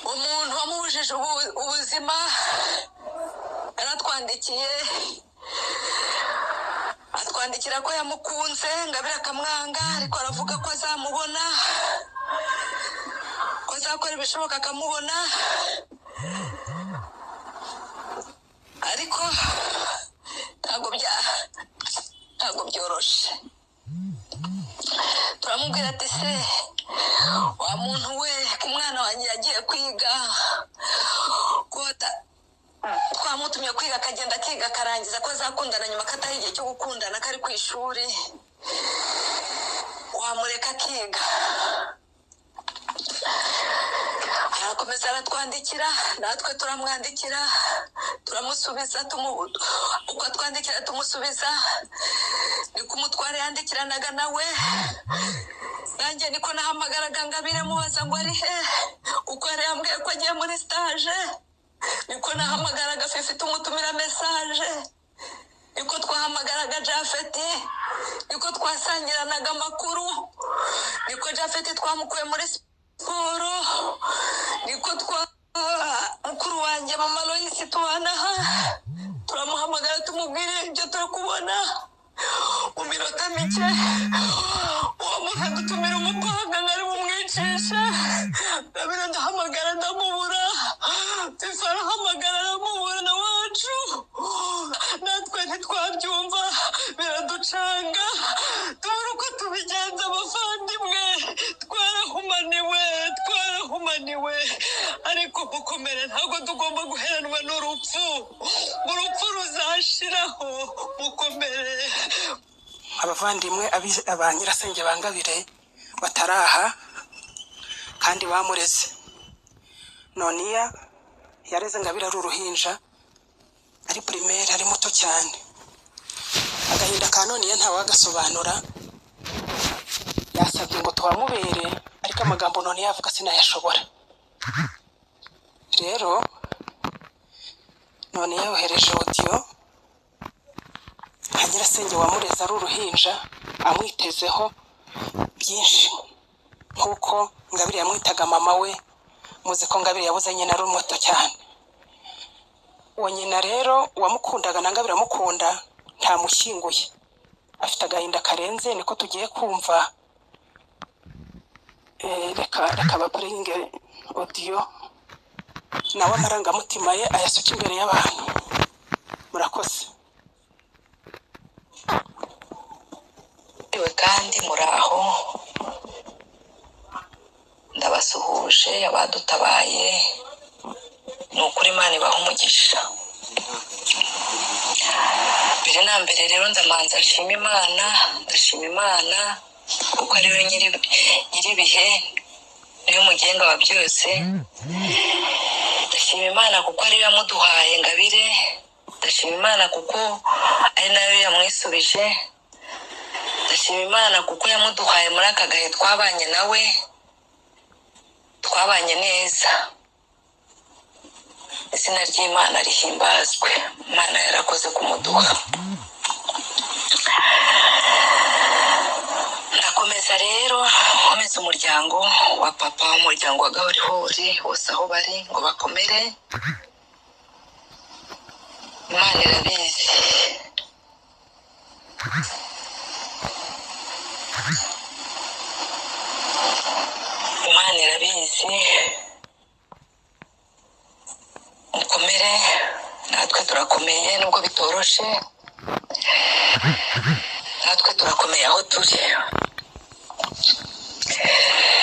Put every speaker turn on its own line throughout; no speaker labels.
umuntu wamubujije ubuzima yaratwandikiye atwandikira ko yamukunze Ngabire akamwanga, ariko aravuga ko azamubona, ko azakora ibishoboka akamubona, ariko ntabwo byoroshe. Turamubwira ati se wa muntu we, ku mwana wanjye yagiye kwiga, twamutumye kwiga akagenda akiga akarangiza, ko azakundana nyuma akataha igihe cyo gukundana kari ku ishuri, wamureka akiga. Arakomeza aratwandikira, natwe turamwandikira, turamusubiza, uko atwandikira tumusubiza, niko umutware yandikiranaga nawe, nanjye niko nahamagaraga Ngabire mubaza ngo ari he, kuko yari yambwiye ko agiye muri stage, niko nahamagaraga Fifi tumutumira message, niko twahamagaraga Japhet, niko twasangiranaga amakuru, niko Japhet twamukuye muri siporo, niko mukuru wanjye mama Loisi tubanaha, turamuhamagara tumubwire ibyo turakubona mu minota mike, uwo muntu adutumira umupanga ngari bumwicisha. Ngabire ndahamagara ndamubura, Fifi arahamagara aramubura na wacu, natwe ntitwabyumva biraducanga, tubura uko tubigenza abavandimwe, twarahumaniwe, ariko mukomere, ntabwo tugomba guheranwa n'urupfu, urupfu ruzashiraho, mukomere.
Abavandimwe aba nyirasenge ba Ngabire bataraha kandi bamureze. Noniya yareze Ngabire ari uruhinja, ari primaire, ari muto cyane. Agahinda ka Noniya ntawagasobanura, yasabye ngo tuwamubere, ariko amagambo Noniya avuga sinayashobora. Rero Noniya yohereje audio nyirasenge wamureze ari uruhinja, amwitezeho byinshi, nkuko Ngabire yamwitaga mama we. Muzi ko Ngabire yabuze nyina ari muto cyane. Uwo nyina rero wamukundaga na Ngabire amukunda ntamushyinguye, afite agahinda karenze, niko tugiye kumva. Reka bapuringe audio nawe amarangamutima ye ayasuka imbere y'abantu. Murakoze.
Ewe kandi muraho, ndabasuhuje abadutabaye, nukuri Imana ibaha umugisha. Mbere na mbere rero ndamanza ndashima Imana kuko ari we nyiribihe, niwe mugenga wa byose. Ndashima Imana kuko ari we yamuduhaye Ngabire, ndashima Imana kuko ari nayo yamwisubije, ndashima Imana kuko yamuduhaye muri aka gahe twabanye nawe, twabanye neza. Izina ry'Imana rihimbazwe, Imana yarakoze kumuduha. Ndakomeza rero, nkomeza umuryango wa papa, umuryango wa Gahorihori bose aho bari, ngo bakomere, Imana irabizi. Imana irabizi, mukomere, natwe turakomeye nubwo bitoroshe, natwe turakomeye aho turi.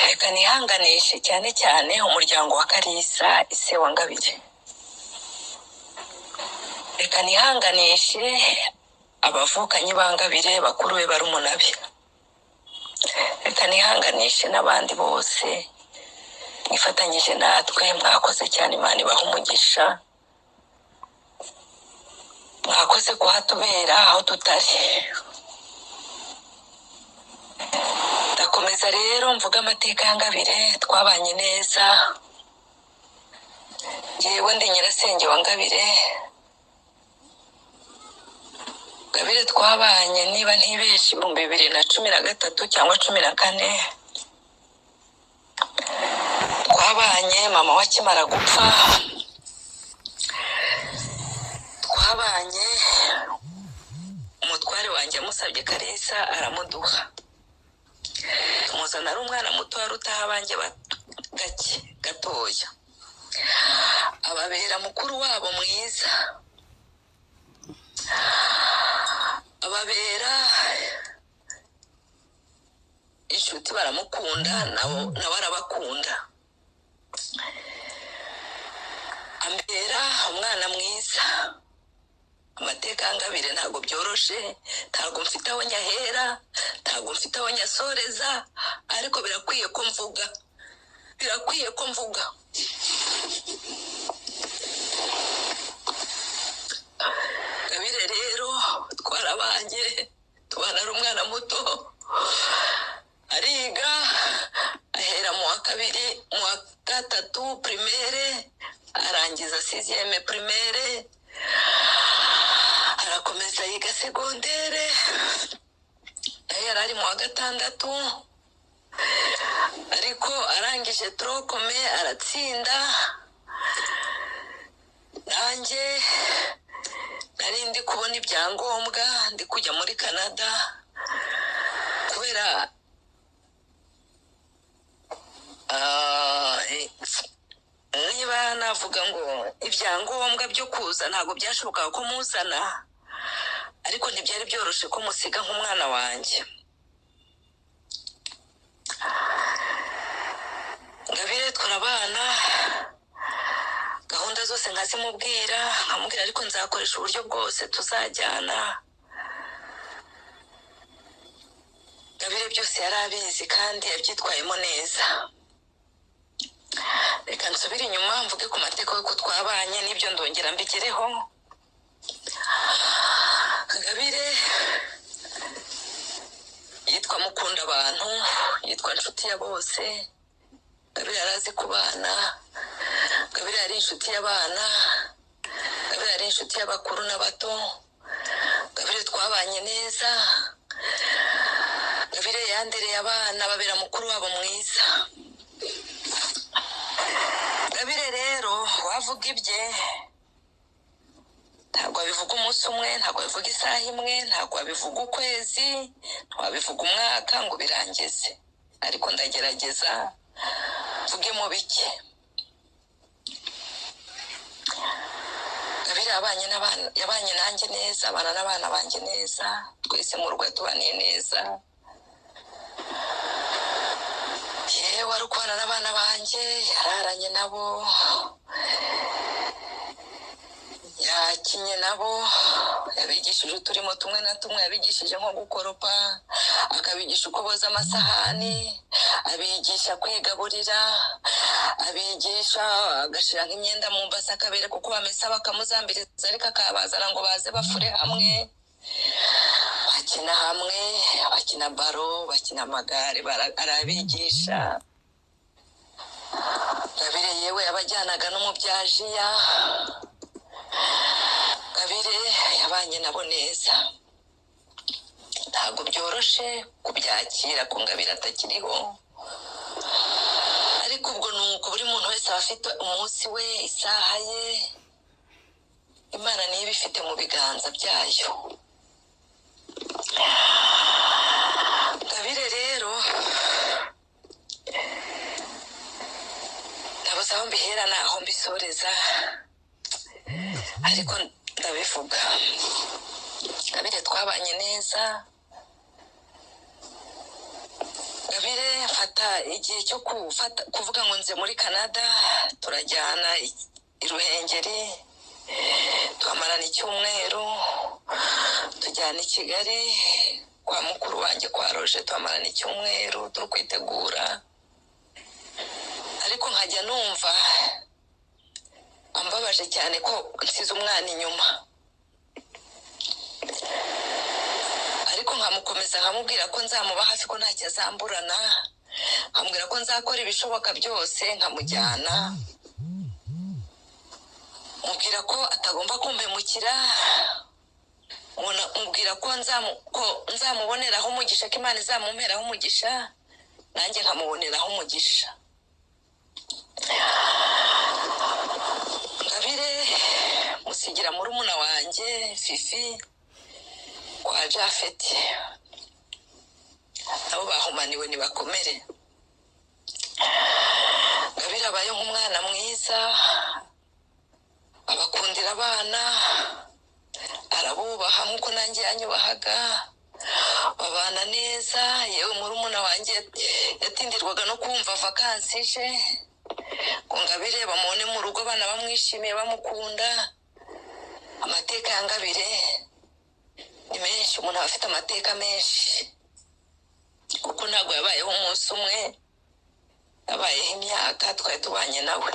Reka nihanganishe cyane cyane umuryango wa Kalisa, ise wa Ngabire. Reka nihanganishe abavukanyi ba Ngabire, bakuru be, barumuna be. Reka nihanganishe n'abandi bose nifatanyije natwe. Mwakoze cyane, Imana ibaha umugisha, mwakoze kuhatubera aho tutari. Ndakomeza rero mvuga amateka ya Ngabire. Twabanye neza, yewe ndi nyirasenge wa Ngabire. Ngabire twabanye, niba ntibeshye, 2013 cyangwa 14. twabanye mama we akimara gupfa, twabanye umutware wanjye amusabye Kalisa aramuduha, tumuzana ari umwana muto wari utaha abanjye gatoya, ababera mukuru wabo mwiza, ababera inshuti, baramukunda nawe arabakunda, ambera umwana mwiza. Amateka y'Ingabire ntabwo byoroshe, ntabwo mfite aho nyahera, ntabwo mfite aho nyasoreza, ariko birakwiye ko mvuga. Ingabire rero twarabanye, tubana ari umwana muto, ariga ahera mu wa kabiri, mu wa gatatu primaire, arangiza 6e primaire, arakomeza yiga segondere, yari ari mu wa gatandatu, ariko arangije trokome aratsinda. Nanjye nari ndi kubona ibyangombwa ndi kujya muri Canada, kubera niba navuga ngo ibyangombwa byo kuza ntabwo byashobokaga ko muzana, ariko ntibyari byoroshe ko musiga nk'umwana wanjye. Ingabire twarabana, gahunda zose nkazimubwira, nkamubwira ariko nzakoresha uburyo bwose tuzajyana. Ingabire byose yari abizi kandi yabyitwayemo neza. Reka nsubire inyuma mvuge ku mateka y'uko twabanye, n'ibyo ndongera mbigereho. Ingabire yitwa mukunda abantu, yitwa inshuti ya bose. Ingabire yari azi kubana, Ingabire yari inshuti y'abana, Ingabire yari inshuti y'abakuru n'abato. Ingabire twabanye neza, Ingabire yandereye abana, babera mukuru wabo mwiza. Ingabire rero wavuga ibye ntabwo abivuga umunsi umwe, ntabwo abivuga isaha imwe, ntabwo abivuga ukwezi, ntabwo abivuga umwaka ngo birangize, ariko ndagerageza mvuge mu bike. Ingabire yabanye nanjye neza, abana n'abana banjye neza, twese mu rugo tubaniye neza. Yewe ari kubana n'abana banjye, yararanye nabo, yakinye nabo, yabigishije uturimo tumwe na tumwe, yabigishije nko gukoropa, akabigisha uko boza amasahani, abigisha kwigaburira, abigisha agashyira nk'imyenda mu mbasa, akabereka uko bamesa bakamuzambiriza, ariko akabazana ngo baze bafure hamwe, bakina hamwe, bakina baro, bakina amagare, arabigisha. Ingabire yewe yabajyanaga no mu bya Jiya. Ingabire yabanye nabo neza, ntabwo byoroshe kubyakira ko Ingabire atakiriho, ariko ubwo nuko buri muntu wese aba afite umunsi we, isaha ye, Imana niyo ibifite mu biganza byayo. Ingabire rero ndabuze aho mbihera n'aho mbisoreza, ariko ndabivuga. Ingabire twabanye neza. Ingabire mfata igihe cyo kuvuga ngo nze muri Canada, turajyana i Ruhengeri, twamarana icyumweru, tujyana i Kigali kwa mukuru wanjye kwa Roje, twamarana icyumweru turi kwitegura, ariko nkajya numva ambabaje cyane ko nsize umwana inyuma, ariko nkamukomeza nkamubwira ko nzamuba hafi, ko ntacyo azamburana, nkamubwira ko nzakora ibishoboka byose nkamujyana, mubwira ko atagomba kumpemukira, mubwira ko nzamuboneraho umugisha, ko Imana izamumperaho umugisha, nanjye nkamuboneraho umugisha. Ngabire musigira murumuna wanjye Fifi kwa Jafeti, nabo bahumaniwe nibakomere. Ngabire abaye nk'umwana mwiza, abakundira abana, arabubaha nk'uko nanjye yanyubahaga, babana neza. Yewe murumuna wanjye yatindirwaga no kumva vakansi ije ngo Ngabire bamubone mu rugo, abana bamwishimiye bamukunda. Amateka ya Ngabire ni menshi, umuntu aba afite amateka menshi kuko ntabwo yabayeho umunsi umwe, yabayeho imyaka twari tubanye nawe.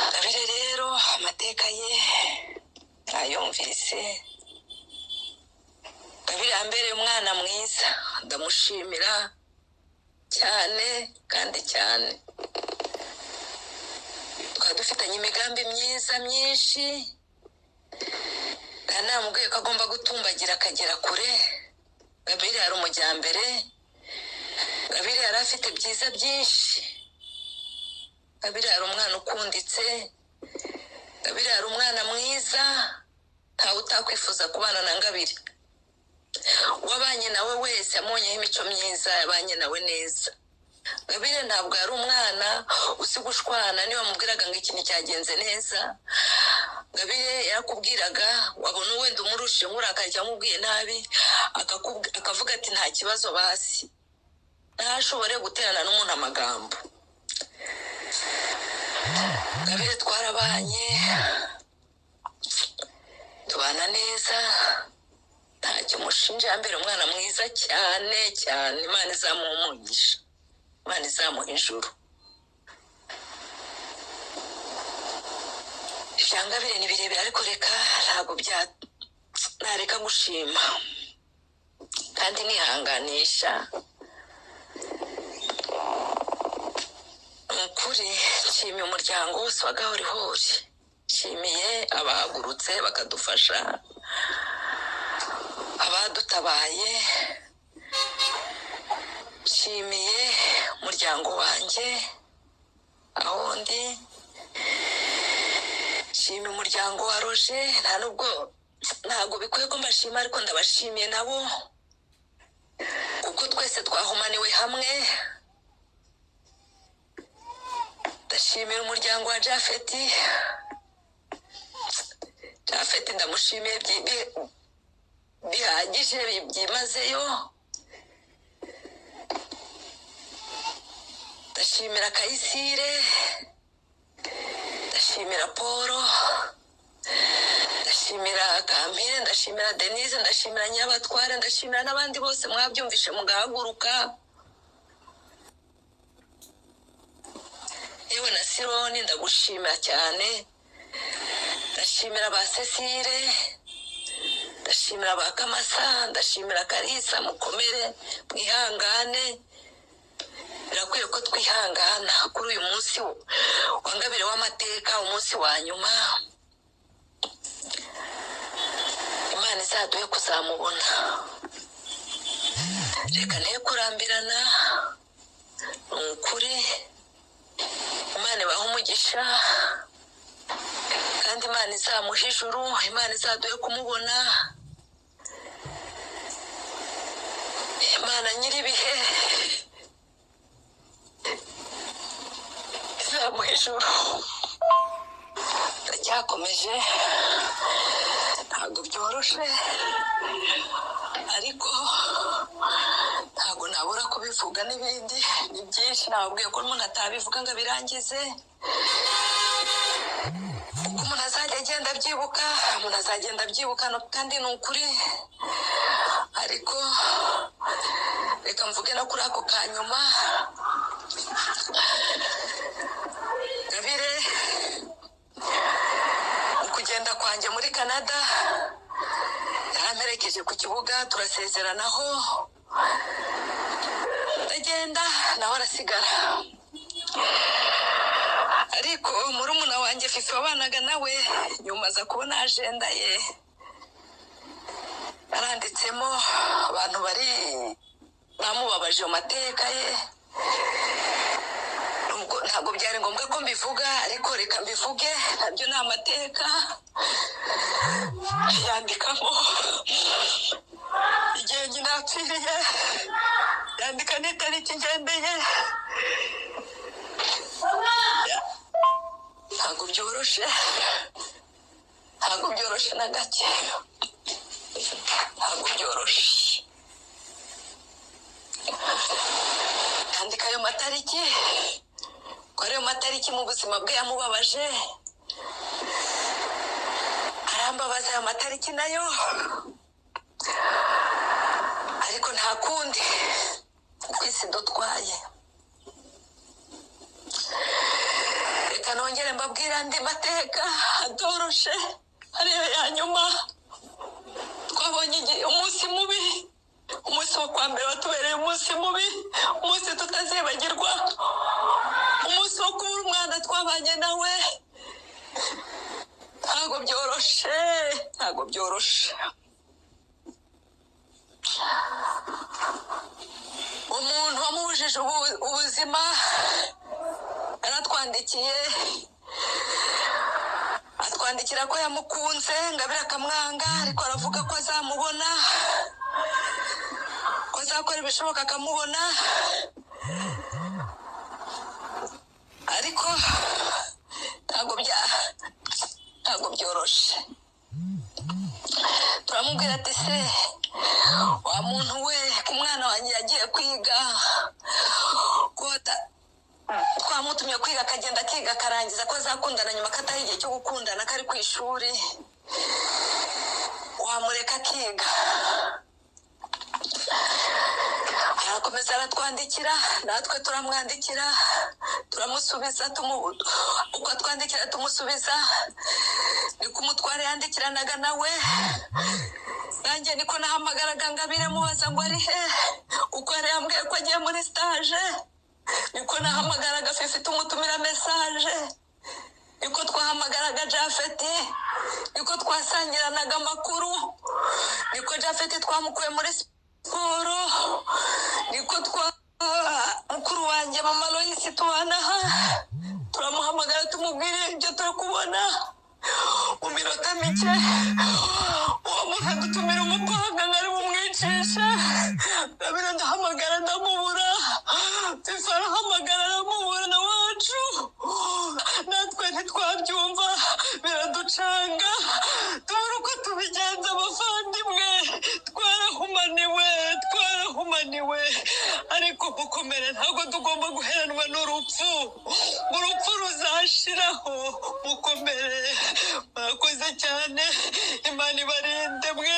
Ngabire rero amateka ye ayumvise. Ngabire yambereye umwana mwiza, ndamushimira cyane kandi cyane. Twari dufitanye imigambi myiza myinshi, namubwiye ko agomba gutumbagira akagera kure. Ngabire yari umujyambere, Ngabire yari afite byiza byinshi. Ngabire yari umwana ukunditse, Ngabire yari umwana mwiza, ntawe utakwifuza kubana na Ngabire. Uwabanye nawe wese yamonyeho imico myiza, yabanye nawe neza. Ngabire ntabwo yari umwana uzi gushwana, niba mubwiraga ngo ikintu cyagenze neza, Ngabire yarakubwiraga, wabona wenda umurushe nk'urakajya cyangwa umubwiye nabi, akavuga ati nta kibazo basi, ntashobore guterana n'umuntu amagambo. Ngabire twarabanye, tubana neza, ntacyo mushinja. Yambere umwana mwiza cyane cyane. Imana izamuha umugisha, Imana izamuha ijuru. Ibya Ngabire ni birebire, ariko reka ntabwo nareka gushima kandi nihanganisha. Ni ukuri nshimiye umuryango wose wa Gahorihori, nshimiye abahagurutse bakadufasha, abadutabaye, nshimiye umuryango wanjye aho ndi, nshimiye umuryango wa Roje. Ntabwo bikwiye ko mbashima, ariko ndabashimiye nabo kuko twese twahumaniwe hamwe. Ndashimira umuryango wa Jafeti. Jafeti ndamushimiye bihagije byimazeyo. Ndashimira Kayisire, ndashimira Paul, ndashimira Kampire, ndashimira Denise, ndashimira Nyabatware, ndashimira n'abandi bose mwabyumvishe mugahaguruka. Yewe na Sironi ndagushimira cyane. Ndashimira ba Cecile, ndashimira ba Kamasa, ndashimira Karisa. Mukomere, mwihangane, birakwiye ko twihangana kuri uyu munsi wa Ngabire w'amateka, umunsi wa nyuma. Imana izaduhe kuzamubona. Reka nte kurambirana, ni ukuri. Imana ibahe umugisha kandi Imana izamuha ijuru, Imana izaduhe kumubona. Imana nyir'ibihe izamuha ijuru. Ndacyakomeje, ntabwo byoroshe, ariko ntabwo nabura kubivuga. N'ibindi ni byinshi, nababwiye ko umuntu atabivuga ngo abirangize, kuko umuntu azajya agenda abyibuka, umuntu azagenda abyibuka, kandi ni ukuri. Ariko reka mvuge no kuri ako kanyuma. Ngabire mu kugenda kwanjye muri Canada yaramperekeje ku kibuga, turasezeranaho, ndagenda nawe arasigara. Ariko murumuna wanjye Fifi wabanaga nawe nyuma aza kubona agenda ye, aranditsemo abantu bamubabaje mu mateka ye. ntabwo byari ngombwa ko mbivuga, ariko reka mbivuge, nabyo ni amateka yandikamo igihe nyina yapfiriye, yandika n'itariki ngendeye. ntabwo byoroshye na gake, ntabwo byoroshye. yandika ayo matariki, ko ariyo matariki mu buzima bwe yamubabaje, arambabaza ayo matariki nayo, ariko nta kundi, uko isi dutwaye. reka nongere mbabwira andi mateka atoroshe, ariyo ya nyuma. twabonye umunsi mubi, umunsi wo kwa mbere watubereye umunsi mubi, umunsi tutazibagirwa, umunsi wo kubura umwana twabanye nawe. ntabwo byoroshe. umuntu wamubujije ubuzima yaratwandikiye, atwandikira ko yamukunze, Ngabire akamwanga, ariko aravuga ko azamubona, ko azakora ibishoboka akamubona, ariko ntabwo byoroshe. turamubwira ati se wa muntu we, ku mwana wanjye yagiye kwiga, twamutumye kwiga akagenda akiga akarangiza, ko azakundana nyuma kataha igihe cyo gukundana kari ku ishuri, wamureka akiga. arakomeza aratwandikira, natwe turamwandikira, turamusubiza, uko atwandikira tumusubiza, niko umutware yandikiranaga nawe, nanjye niko nahamagaraga Ngabire mubaza ngo ari he, uko yari yambwiye ko agiye muri stage, niko nahamagaraga Fifi tumutumira message, niko twahamagaraga Japhet, niko twasangiranaga amakuru, niko Japhet twamukuye muri siporo, niko mukuru wanjye mama Loisi tubanaha, turamuhamagara tumubwire ibyo turi kubona. mu minota mike uwo muntu adutumira umupanga ngari bumwicisha. Ngabire ndahamagara ndamubura, Fifi arahamagara aramubura na wacu, natwe ntitwabyumva biraducanga, tubura uko tubigenza abavandimwe, twarahumaniwe, ariko mukomere, ntabwo tugomba guheranwa n'urupfu, urupfu ruzashiraho, mukomere. Murakoze cyane, Imana ibarinde mwe.